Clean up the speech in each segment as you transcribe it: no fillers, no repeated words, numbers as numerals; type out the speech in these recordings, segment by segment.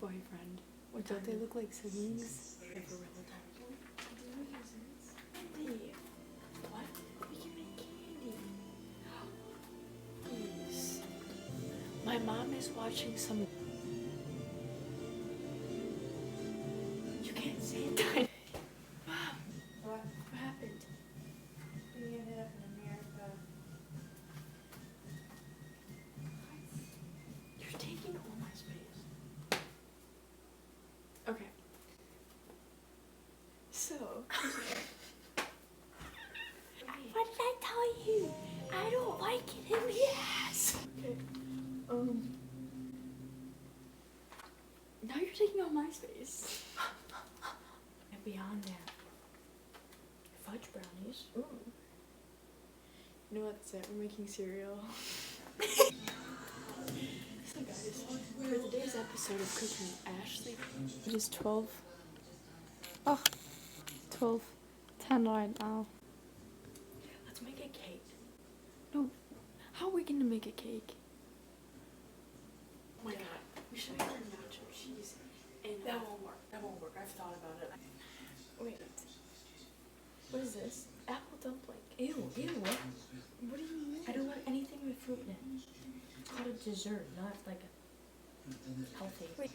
boyfriend. What, don't they look like siblings? Hey, what? We can make candy. Please. My mom is watching some. You can't say that. Mom, what happened? We ended up in America. You're taking all my space. Okay. So. What did I tell you? I don't like it in the ass. Okay. Now you're taking all my space. And beyond that, fudge brownies. Ooh. You know what? That's it. We're making cereal. So guys, for today's episode of Cooking with Ashley, it is 12. Oh, 12:10 right now. Let's make a cake. No, how are we gonna make a cake? Oh my god. We should make our nacho cheese. And That won't work. That won't work. I've thought about it. wait, what is this? Apple dumpling. Ew, ew. What do you mean? I don't want anything with fruit in it. It's called a dessert, not like a healthy. Wait.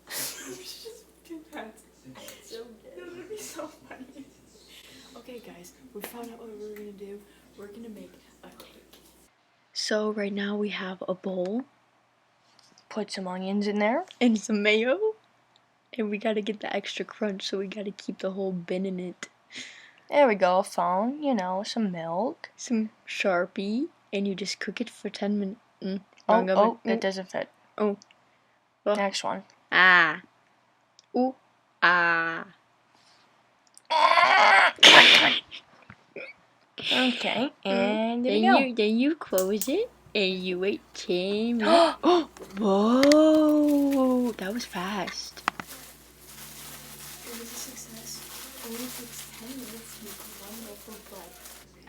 We should just do that. So good. That would be so funny. Okay, guys, we found out what we're gonna do. We're gonna make a cake. So right now we have a bowl Put some onions in there. and some mayo, and we gotta get the extra crunch, so we gotta keep the whole bin in it. There we go, a phone, you know, some milk. Some Sharpie, and you just cook it for 10 minutes. Oh, it doesn't fit. Oh. Well. Next one. Ah. Ooh. Ah. Okay, and there we go. Then you close it, and you wait 10 minutes. Whoa! That was fast. It was a success. It only takes 10 minutes to make one loaf of bread.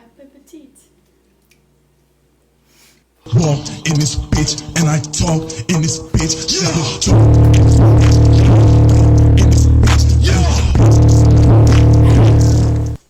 Appetit. Walk in this bitch and I talk in this bitch.